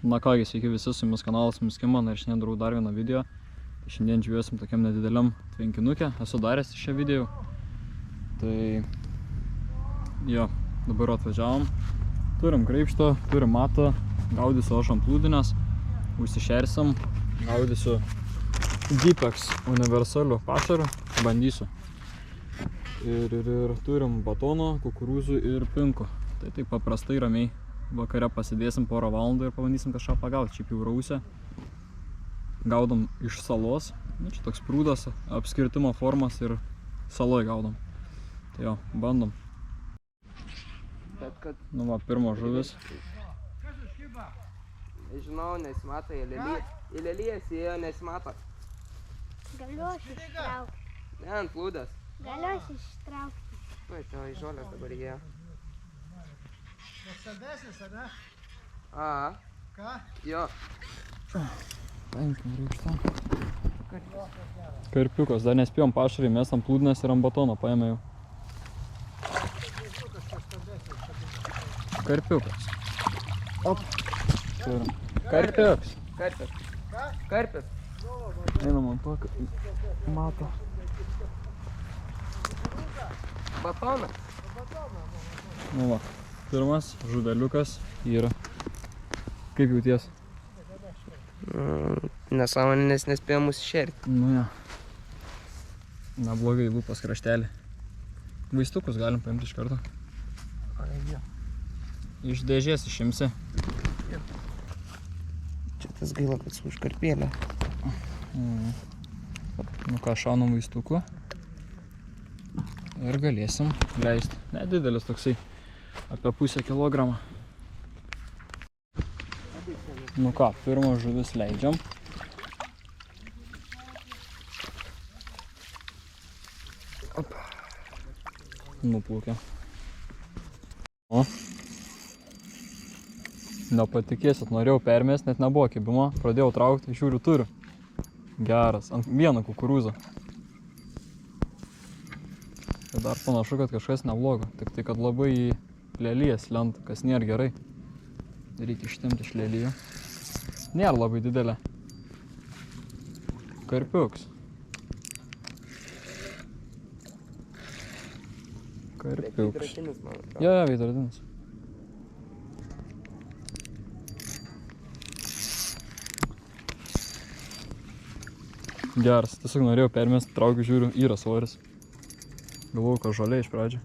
Na kągi, sveiki visi, su jumis kanalas Miskimana ir šiandien darau dar vieną video. Tai šiandien žvėsim tokiam nedideliam tvenkinuke, esu daręs šią video. Tai jo, dabar atvažiavom. Turim graibštą, turim matą, gaudysiu aš ant plūdinės, užsišersim, gaudysiu Dipex universaliu pašaru, bandysiu. Ir turim batono, kukurūzų ir pinko. Tai taip paprastai ramiai vakare pasidėsim porą valandų ir pabandysim kažką pagauti. Šiaip jau rausia. Gaudom iš salos. Čia toks prūdas, apskirtimo formas ir saloj gaudom. Tai jo, bandom. Nu va, pirmo žuvis. Žinau, nesimato, į lelijas įėjo, nesimato. Galiu aš ištraukti. Ne, ant plūdės. Galiu aš ištraukti. Oi, tavo į žolės dabar įėjo. Nuostabesnis, ar ne? A. Ką? Jo. Paimkim graibštą. Karpiukas, dar nespėjom pašarį, mes ant plūdinės ir ant batono paėmė jau. Karpiukas. Op. Turim. Karpiukas. Karpis. Ką? Karpis. Einam ant to, mato. Batonas. Nu va, pirmas žuveliukas yra. Kaip jauties? Nesąmonės nespėjo mūsų šerti. Nu ja. Neblogai lūpas kraštelį. Vaistukus galim paimti iš karto. Iš dėžės išimsi. Čia tas gaila, kad su užkarpėlė. Nu ką, šaunam vaistukų. Ir galėsim leisti. Nedidelis toksai, apie pusę kilogramą. Nu ką, pirmą žuvis leidžiam. Op. Nuplūkė. O. Nepatikėsit, norėjau permest, net nebuvo kibimo. Pradėjau traukti, žiūriu, turiu. Geras, ant vieno kukurūzo. Ir dar panašu, kad kažkas neblogo. Tik tai, kad labai į lelijas lenta, kas nėra gerai. Reikia ištemti iš lelijų. Nėra labai didelė. Karpiuks. Karpiuks. Jo, veidrodinis. Geras, tiesiog norėjau permest, traukiu, žiūriu, yra svoris. Galvoju, kad žolė iš pradžio.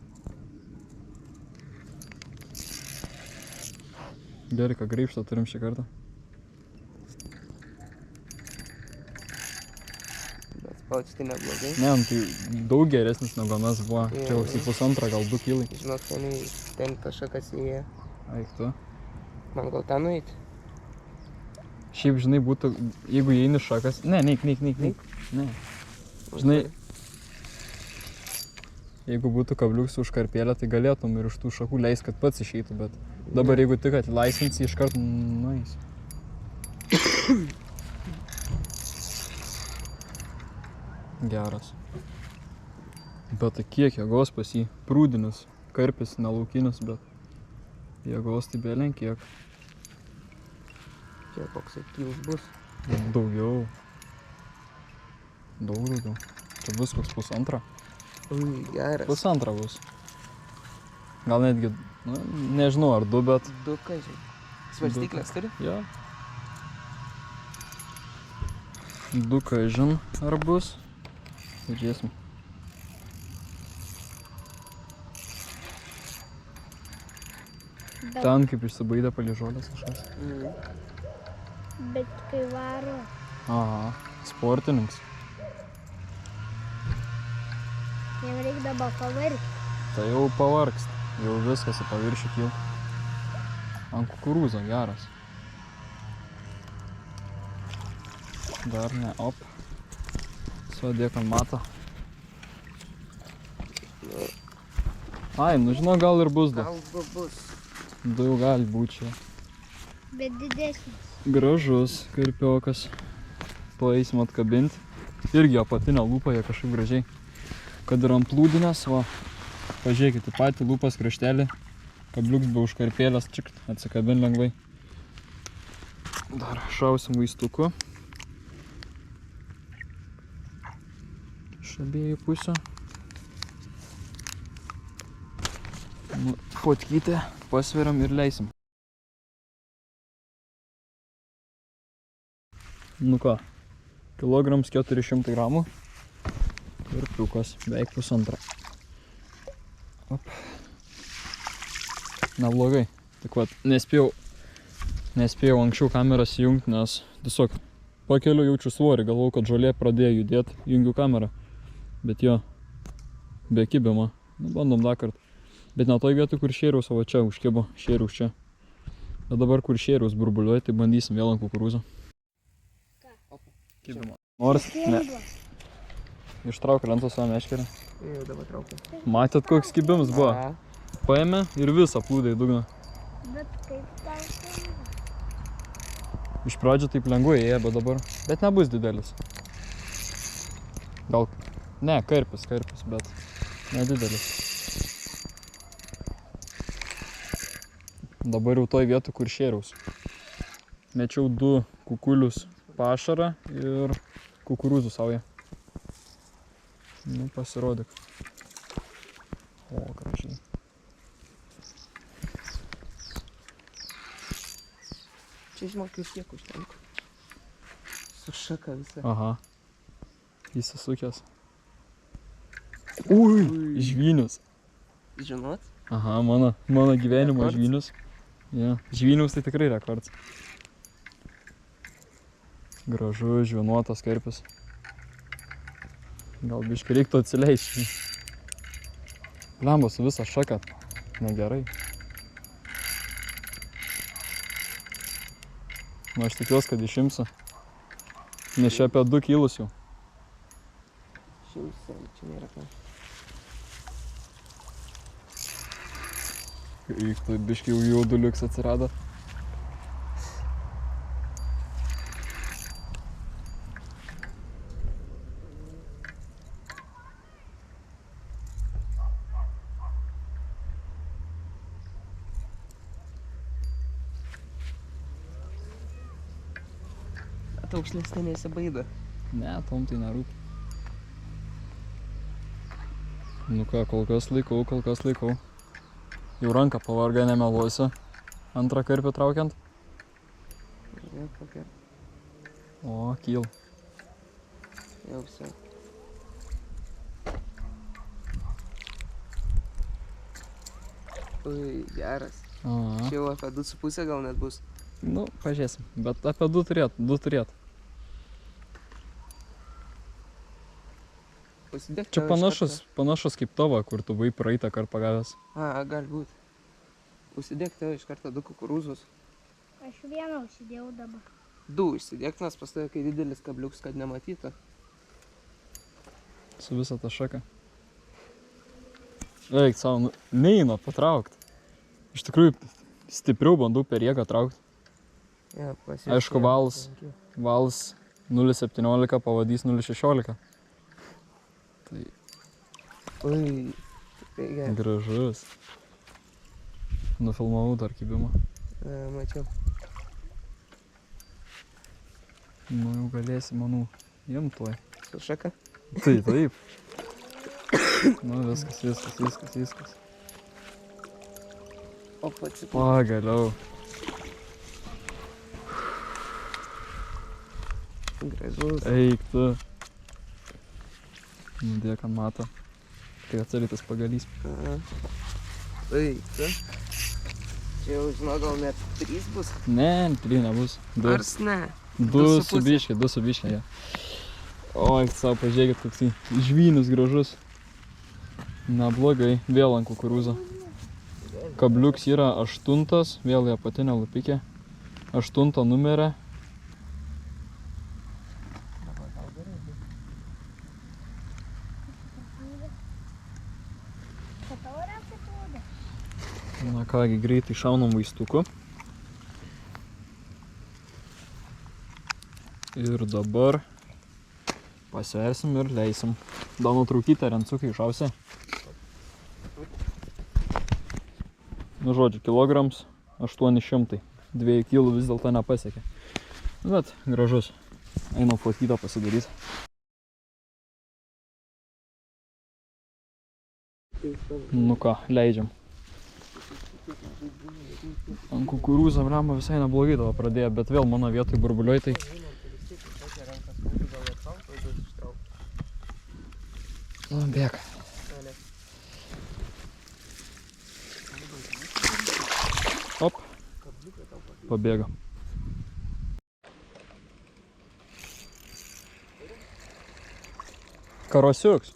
Gerai, ką graibštą turim šį kartą. Bet spautis tai neblogai. Ne, tai daug geresnis negu anas buvo. Čia jau 1,5, gal 2 kilai. Žinok, ten kažkas įėjo. Eik tu. Man gal ten nueiti? Šiaip, žinai, būtų, jeigu įeini šakas... Ne, neik. Ne. Žinai, jeigu būtų kabliuks už karpėlę, tai galėtum ir iš tų šakų leis, kad pats išeitų, bet dabar jeigu tik atlaisvinsi, iškart nueis. Geras. Bet tai kiek jėgos pas jį? Prūdinis, karpis, nelaukinis, bet jėgos tai belien kiek. Čia koks aktyvus bus. Daugiau. Daugiau. Čia bus koks 1,5. Ui, geras. 1,5 bus. Gal netgi, nu, nežinau ar 2, bet... 2 kažkai. Svarstyklės turi? Jo. 2 kažin ar bus. Žiūrėsim. Ten kaip išsibaidė palei žolės kažkas. Bet kai varo. Aha, sportininkas. Jam reikia dabar pavargti. Tai jau pavargst. Jau viskas į paviršių kyl. Ant kukurūzo geras. Dar ne, op. Sudėk ant matą. Ai, nu žinau, gal ir bus 2. Gal bus. 2 jau gali būti čia. Bet didesnis. Gražus karpiokas. Paeisim atkabinti. Irgi apatinę lūpą, jie kažkaip gražiai. Kad ir ant plūdinės, va. Pažiūrėkit į patį lūpas kraštelį. Kabliuks be užkarpėlės, čikt, atsikabin lengvai. Dar šausim vaistuku. Iš abiejų pusių. Nu, fotkytę pasveriam ir leisim. Nu ką, kilograms 400 gramų ir piukas beveik pusantro. Op. Neblogai. Tik vat, nespėjau anksčiau kameras įjungti, nes tiesiog pakeliu jaučiu svorį, galvau, kad žolė pradėjo judėti, jungiu kamerą. Bet jo, be kibimo. Nu, bandom dar kartą. Bet ne toj vietoj, kur šėriaus, o čia užkibo, šėriaus čia. Bet dabar, kur šėriaus burbuliuoja, tai bandysim vėl ant kukurūzų. Kibimo. Nors, ne. Ištrauk lentą savo meškerę. Jau dabar traukiu. Matėt, koks kibimas buvo? Paėmė ir visą plūdė į dugną. Bet kaip tau skamba? Iš pradžio taip lengvai ėjo, bet dabar. Bet nebus didelis. Gal, ne, karpis, bet nedidelis. Dabar jau toj vietu, kur šėriaus. Mečiau 2 kukulius pašarą ir kukurūzų saują. Nu, pasirodyk. O, gražiai. Čia žinok, jau tiek užtenka. Su šaka visą. Aha. Įsisukęs. Ui, žvynius. Žinot? Aha, mano gyvenimo Rekords? žvynius. Ja. Žvynius tai tikrai rekords. Gražus, žvynuotas karpis. Gal biškai reiktų atsileisti. Blemba su visą šaką. Negerai. Nu, aš tikiuosi, kad išimsiu. Nes čia apie 2 kilus jau. Šimsiam, čia nėra ką. Eik, tai biškai jau jauduliuks atsirado. Taukšlėsnė nesibaido. Ne, tom tai nerūpi. Nu ką, kol kas laikau. Jau ranką pavarga, nemeluosiu. Antrą karpį traukiant. Vėl kokia. O, kyl. Jau visą. Ui, geras. Aha. Čia jau apie 2,5 gal net bus. Nu, pažiūrėsim. Bet apie 2 turėt. Pasidėk Čia panašus kaip tavo, kur tu buvai praeitą kartą pagavęs. A, gali būt. Užsidėk tave iš karto 2 kukurūzus. Aš vieną užsidėjau dabar. 2 užsidėk, nes pas tave kai didelis kabliuks, kad nematytų. Su visą tą šaką. Eik, savo, neina patraukt. Iš tikrųjų, stipriau bandau per jėgą traukt. Ja, Aišku, valas 0,17 pavadys 0,16. Tai Ui, tikrai gerai. gražus. Nufilmavau dar kibimą. Mačiau. Nu, jau galėsi, manau, tuoj. Su šaka? Taip. Nu, viskas. O pats. Pagaliau. Gražus. Eik tu. Nudėk ant mato. Tai atsalitas pagalys. Ui, tu. Čia jau, žinau, gal net 3 bus. Ne, 3 nebus. 2. Ars ne. 2 su biškė, ja. O, eik savo, pažiūrėkit, koks tai žvynius gražus. Neblogai, vėl ant kukurūzo. Kabliuks yra 8, vėl į apatinę lupikė. 8 numerė. Na kągi, greitai šaunam vaistuku. Ir dabar pasversim ir leisim. Dar nutraukytę rencukai išausia. Nu žodžiu, kilograms 800. 2 kilų vis dėlto nepasiekė. Bet gražus. Einam fotkytą pasidaryti. Nu ką, leidžiam. Ant kukurūzą blemba visai neblogai tavo pradėjo, bet vėl mano vietoj burbulioj tai... Nu, bėg. Op. Pabėgo. Karosiuks.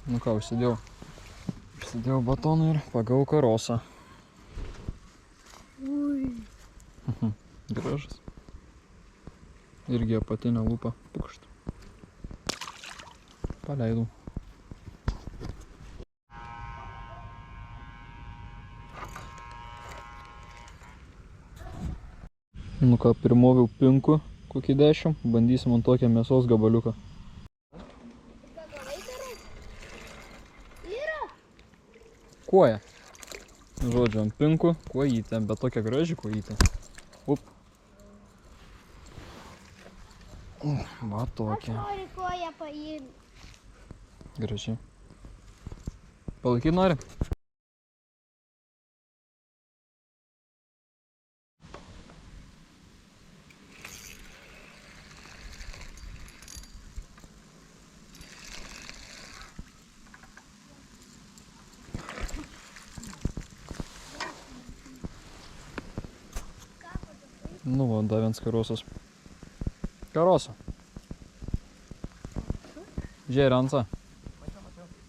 Nu ką, užsidėjau batoną ir pagavau karosą. Gražas. Irgi apatinę lūpą. Pukšt. Paleidau. Nu ką, pirmoviau pinku kokį 10, bandysim ant tokią mėsos gabaliuką. Kuoja. Žodžiu, ant pinku, kuojytė, bet tokia graži kuojytė. Up. Va tokia. Aš noriu koją paimti. Gražiai. Palaikyt nori? Nu va, da vienas karosas. Karosa. Žiūrė, Ansa.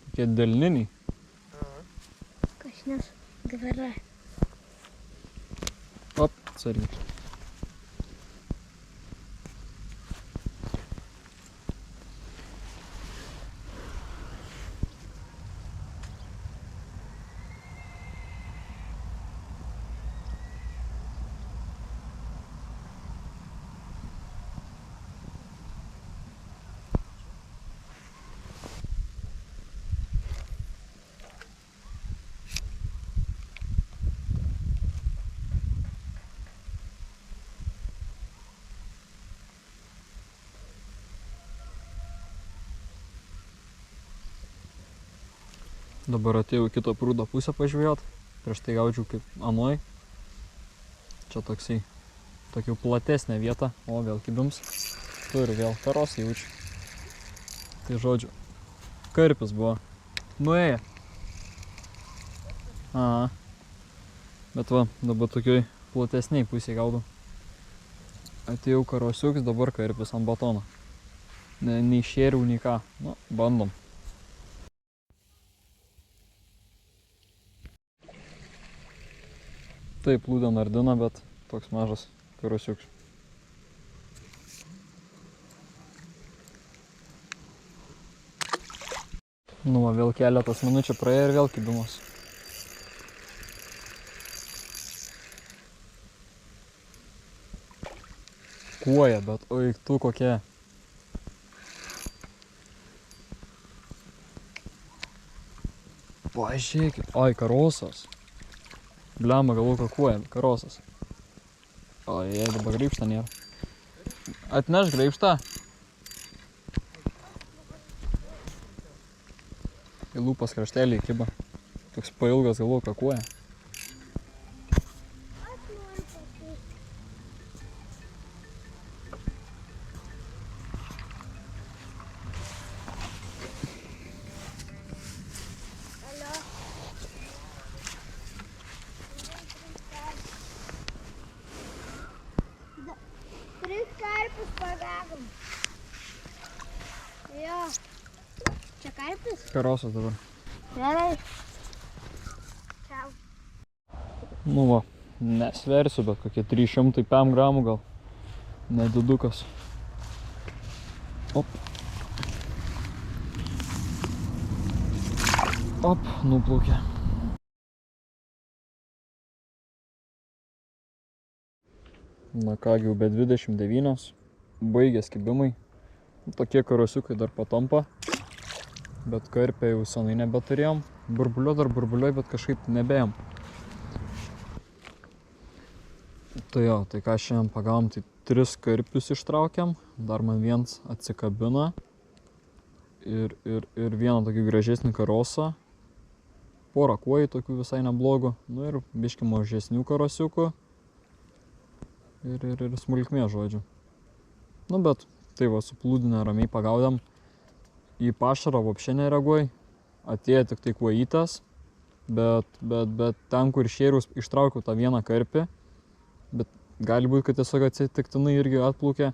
Tokie delniniai. Kažkas gvara. Op, atsargiai. Dabar atėjau į kito prūdo pusę pažvėjot. Prieš tai gaudžiau kaip anoj. Čia toksai, tokia platesnė vieta. O, vėl kibins. Turi vėl karosą jaučiu. Tai žodžiu, karpis buvo. Nuėjo. Aha. Bet va, dabar tokioj platesniai pusėj gaudau. Atėjau karosiuks, dabar karpis ant batono. Nei šėriau, nei ką. Nu, bandom. Taip, plūdė nardina, bet toks mažas karosiuks. Nu, va, vėl keletas minučių praėjo ir vėl kibimas. Kuoja, bet oi, tu kokia. Pažiūrėkit, oi, karosas. Blemba, galvoju, kad kuoja, karosas. O, jei dabar graibštą nėra. Atneš graibštą. Į lūpas kraštelį įkiba. Toks pailgas, galvoju, kad kuoja. Tris karpius pagavom. Jo. Čia karpis? Karosas dabar. Gerai. Čiau. Nu va, nesversiu, bet kokie 305 gramų gal. Nedidukas. Op. Op, nuplaukė. Na kągi, jau be 29, baigės kibimai. Tokie karosiukai dar patampa, bet karpę jau senai nebeturėjom. Burbulio dar burbulioj, bet kažkaip nebėjom. Tai jo, tai ką šiandien pagavom, tai 3 karpius ištraukiam, dar man vienas atsikabina ir vieną tokį gražesnį karosą, porą kuojų tokių visai neblogų, nu ir biškį mažesnių karosiukų ir smulkmė, žodžiu. Nu bet tai va, su plūdinė ramiai pagaudėm, į pašarą vapšė nereaguoj, atėjo tik tai kuojytas, bet ten, kur šėrius, ištraukiau tą vieną karpį, bet gali būti, kad tiesiog atsitiktinai irgi atplaukė,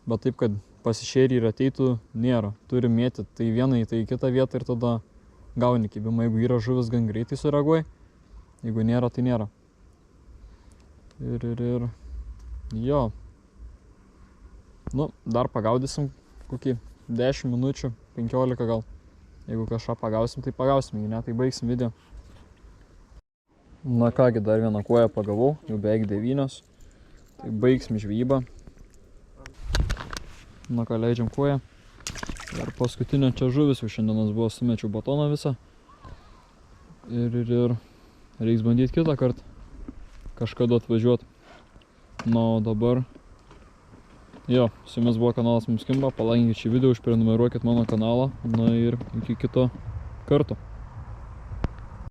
bet taip, kad pasišėrį ir ateitų, nėra. Turi mėtyti tai vieną, tai į kitą vietą ir tada gauni kibimą. Jeigu yra žuvis, gan greitai sureaguoja, jeigu nėra, tai nėra. Ir jo. Nu, dar pagaudysim kokį 10 minučių, 15 gal. Jeigu kažką pagausim, tai pagausim, jei ne, tai baigsim video. Na kągi, dar vieną kuoją pagavau, jau beveik 9. Tai baigsim žvejybą. Na ką, leidžiam kuoją. Ir paskutinė čia žuvis, jau šiandienas buvo, sumečiau batoną visą. Ir reiks bandyti kitą kartą kažkada atvažiuoti. Na, o dabar jo, su jumis buvo kanalas Mums Kimba, palaikinkit šį video, užprenumeruokit mano kanalą, na ir iki kito karto.